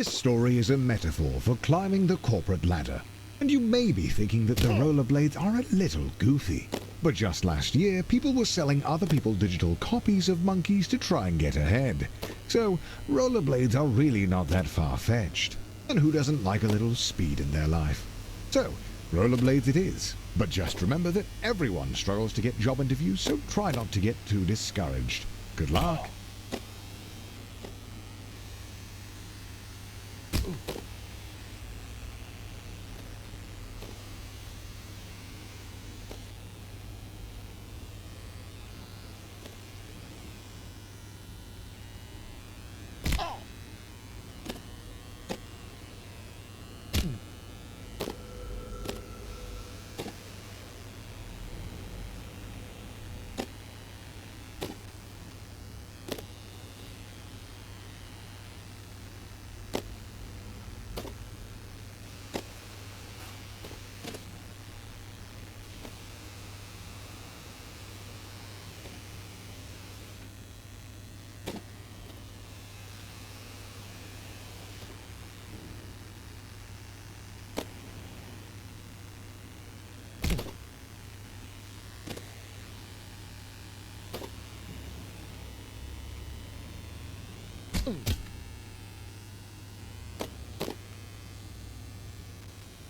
This story is a metaphor for climbing the corporate ladder, and you may be thinking that the rollerblades are a little goofy. But just last year, people were selling other people digital copies of monkeys to try and get ahead. So, rollerblades are really not that far-fetched. And who doesn't like a little speed in their life? So, rollerblades it is. But just remember that everyone struggles to get job interviews, so try not to get too discouraged. Good luck.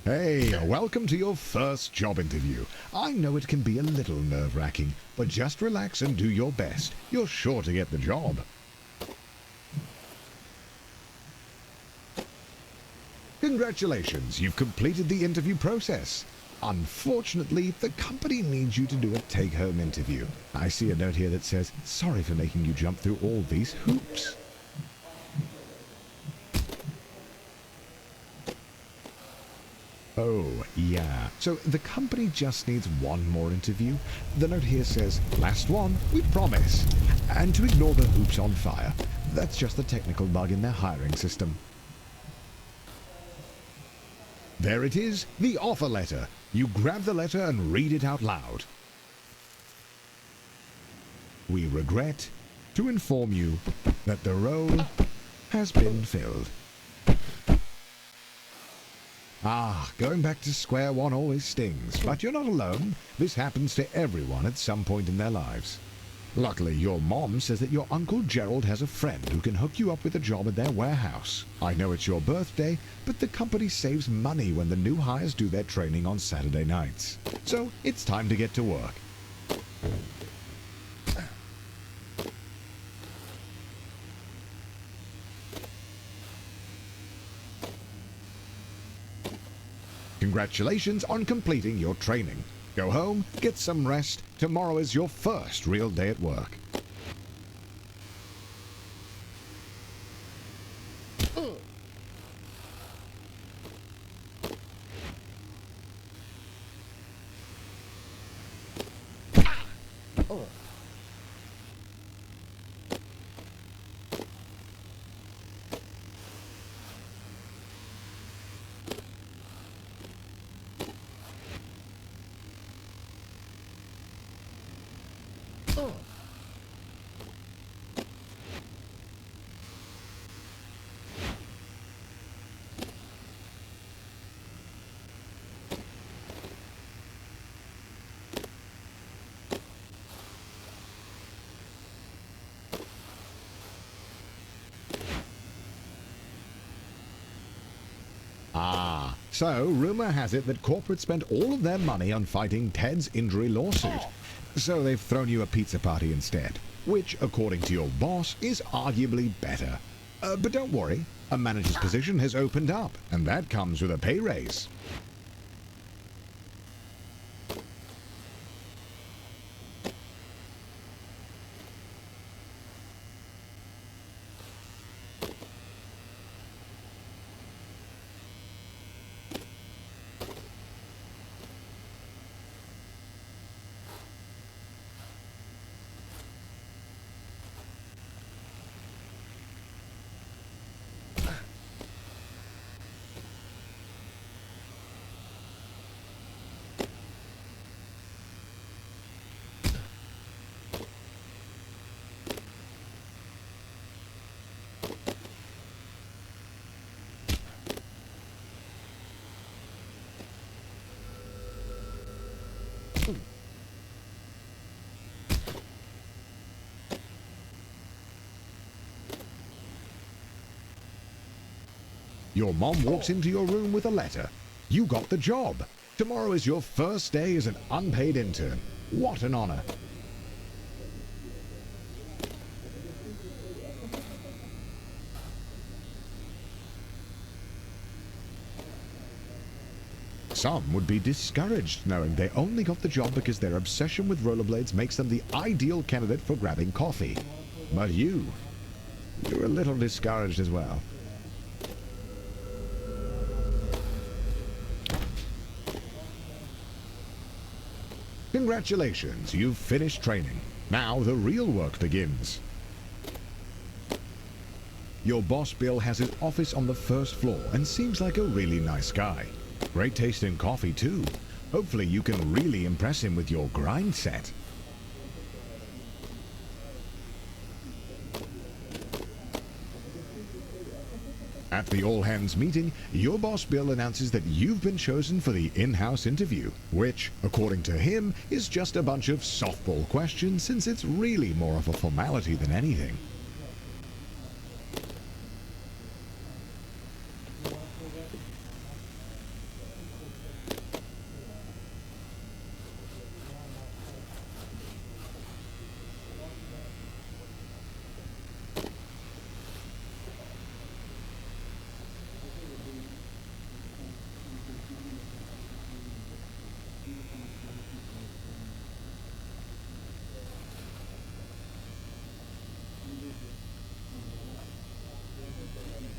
Hey, welcome to your first job interview. I know it can be a little nerve-wracking, but just relax and do your best. You're sure to get the job. Congratulations, you've completed the interview process. Unfortunately, the company needs you to do a take-home interview. I see a note here that says, "Sorry for making you jump through all these hoops." Oh, yeah. So the company just needs one more interview. The note here says, "Last one, we promise." And to ignore the hoops on fire. That's just a technical bug in their hiring system. There it is, the offer letter. You grab the letter and read it out loud. We regret to inform you that the role has been filled. Going back to square one always stings, but you're not alone. This happens to everyone at some point in their lives. Luckily, your mom says that your Uncle Gerald has a friend who can hook you up with a job at their warehouse. I know it's your birthday, but the company saves money when the new hires do their training on Saturday nights. So, it's time to get to work. Congratulations on completing your training. Go home, get some rest. Tomorrow is your first real day at work. So, rumor has it that corporate spent all of their money on fighting Ted's injury lawsuit. So they've thrown you a pizza party instead, which, according to your boss, is arguably better. But don't worry, a manager's position has opened up, and that comes with a pay raise. Your mom walks into your room with a letter. You got the job. Tomorrow is your first day as an unpaid intern. What an honor. Some would be discouraged knowing they only got the job because their obsession with rollerblades makes them the ideal candidate for grabbing coffee. But you're a little discouraged as well. Congratulations, you've finished training. Now the real work begins. Your boss Bill has his office on the first floor and seems like a really nice guy. Great taste in coffee too. Hopefully you can really impress him with your grind set. At the all-hands meeting, your boss Bill announces that you've been chosen for the in-house interview, which, according to him, is just a bunch of softball questions since it's really more of a formality than anything.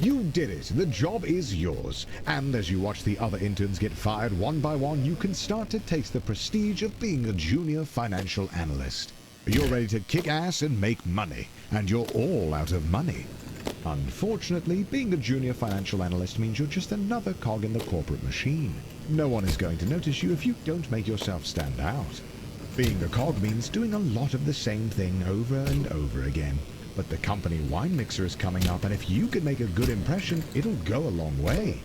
You did it. The job is yours. And as you watch the other interns get fired one by one, you can start to taste the prestige of being a junior financial analyst. You're ready to kick ass and make money, and you're all out of money. Unfortunately, being a junior financial analyst means you're just another cog in the corporate machine. No one is going to notice you if you don't make yourself stand out. Being a cog means doing a lot of the same thing over and over again. But the company wine mixer is coming up, and if you can make a good impression, it'll go a long way.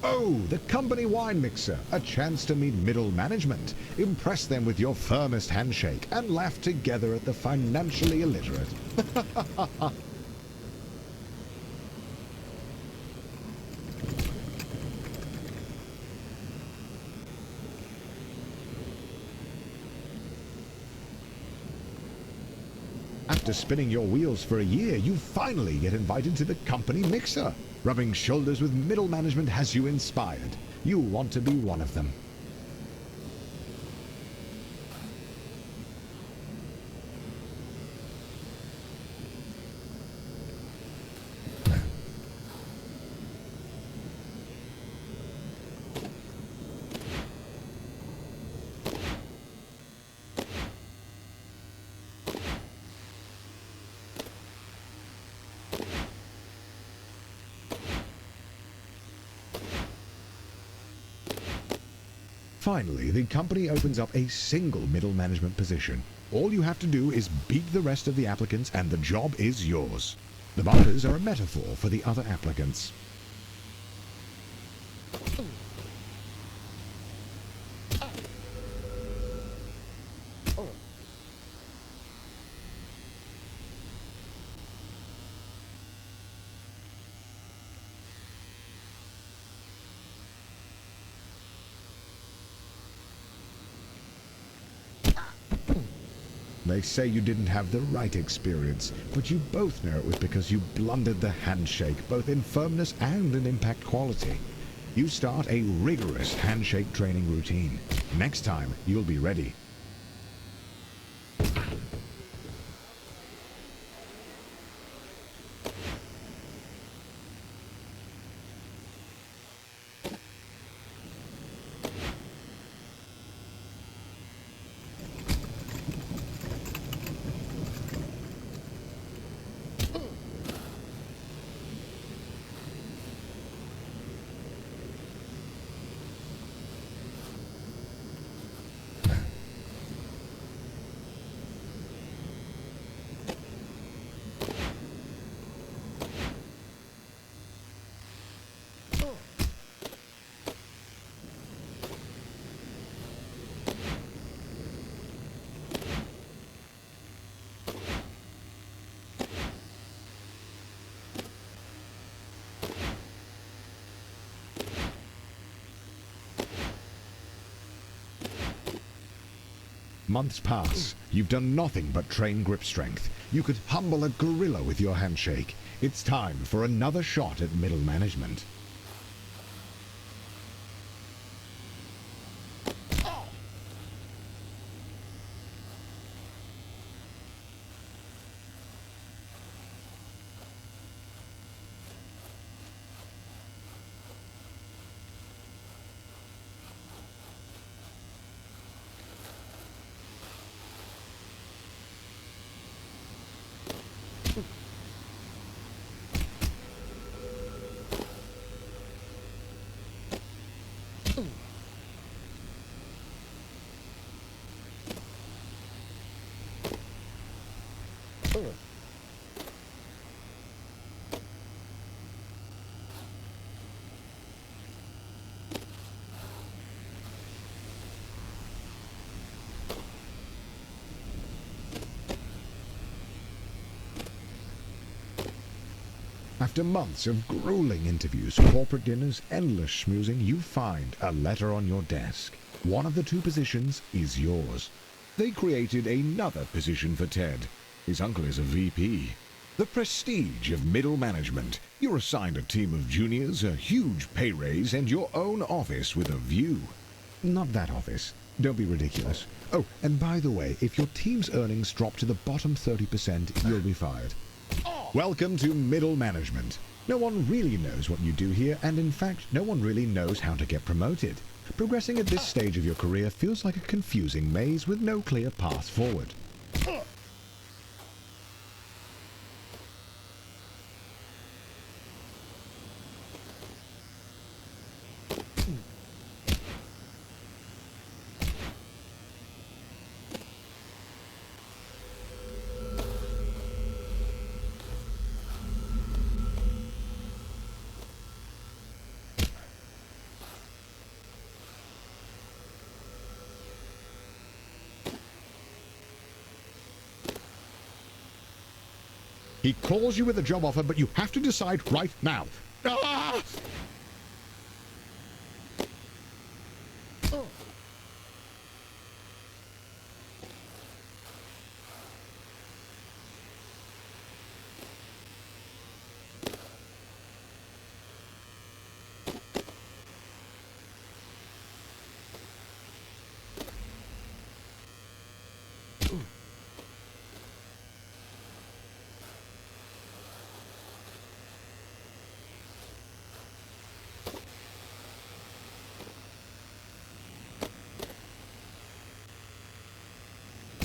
Oh, the company wine mixer, a chance to meet middle management, impress them with your firmest handshake, and laugh together at the financially illiterate. After spinning your wheels for a year, you finally get invited to the company mixer. Rubbing shoulders with middle management has you inspired. You want to be one of them. Finally, the company opens up a single middle management position. All you have to do is beat the rest of the applicants and the job is yours. The bumpers are a metaphor for the other applicants. They say you didn't have the right experience, but you both know it was because you blundered the handshake, both in firmness and in impact quality. You start a rigorous handshake training routine. Next time, you'll be ready. Months pass. You've done nothing but train grip strength. You could humble a gorilla with your handshake. It's time for another shot at middle management. After months of grueling interviews, corporate dinners, endless schmoozing, you find a letter on your desk. One of the two positions is yours. They created another position for Ted. His uncle is a VP. The prestige of middle management. You're assigned a team of juniors, a huge pay raise, and your own office with a view. Not that office. Don't be ridiculous. Oh, and by the way, if your team's earnings drop to the bottom 30%, you'll be fired. Welcome to middle management. No one really knows what you do here, and in fact, no one really knows how to get promoted. Progressing at this stage of your career feels like a confusing maze with no clear path forward. He calls you with a job offer, but you have to decide right now. Ah!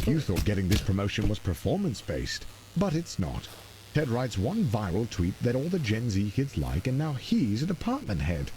You thought getting this promotion was performance-based, but it's not. Ted writes one viral tweet that all the Gen Z kids like, and now he's a department head.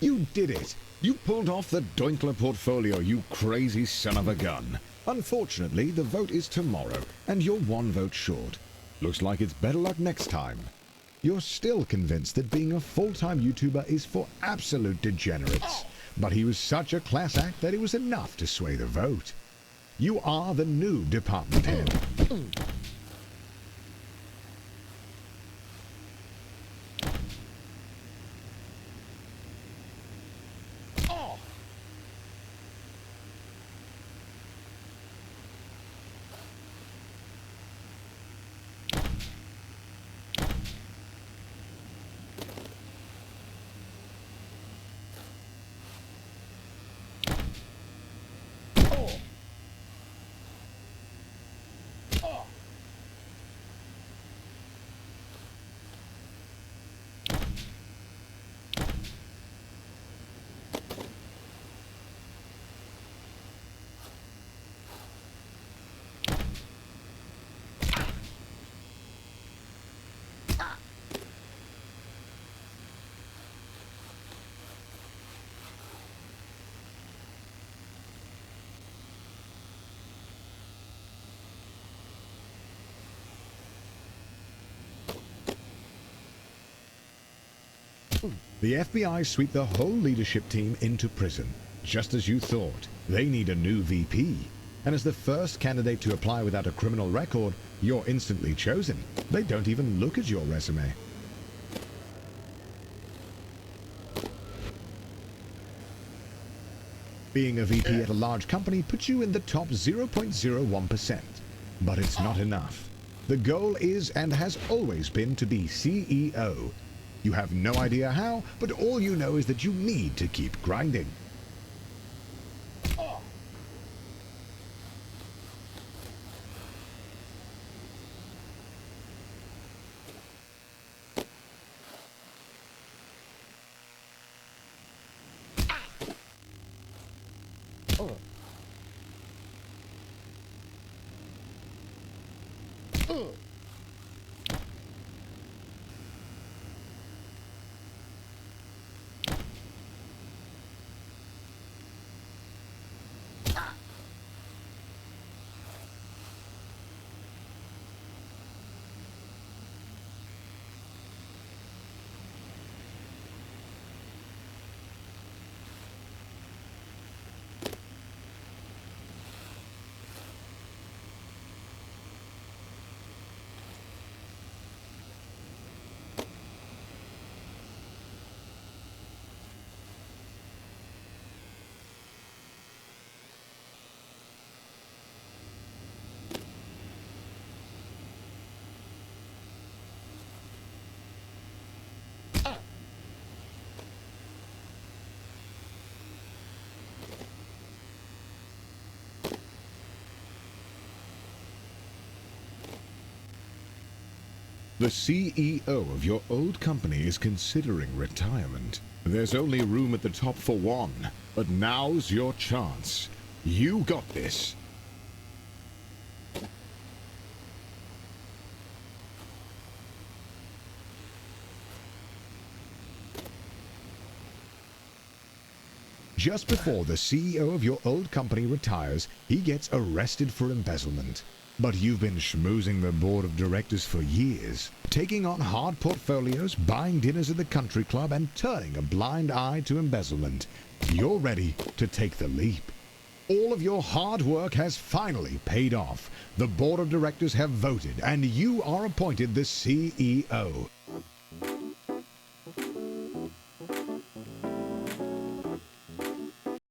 You did it! You pulled off the Doinkler portfolio, you crazy son of a gun. Unfortunately, the vote is tomorrow, and you're one vote short. Looks like it's better luck next time. You're still convinced that being a full-time YouTuber is for absolute degenerates, but he was such a class act that it was enough to sway the vote. You are the new department head. The FBI sweep the whole leadership team into prison. Just as you thought, they need a new VP. And as the first candidate to apply without a criminal record, you're instantly chosen. They don't even look at your resume. Being a VP at a large company puts you in the top 0.01%. But it's not enough. The goal is and has always been to be CEO. You have no idea how, but all you know is that you need to keep grinding. The CEO of your old company is considering retirement. There's only room at the top for one, but now's your chance. You got this. Just before the CEO of your old company retires, he gets arrested for embezzlement. But you've been schmoozing the board of directors for years, taking on hard portfolios, buying dinners at the country club, and turning a blind eye to embezzlement. You're ready to take the leap. All of your hard work has finally paid off. The board of directors have voted, and you are appointed the CEO.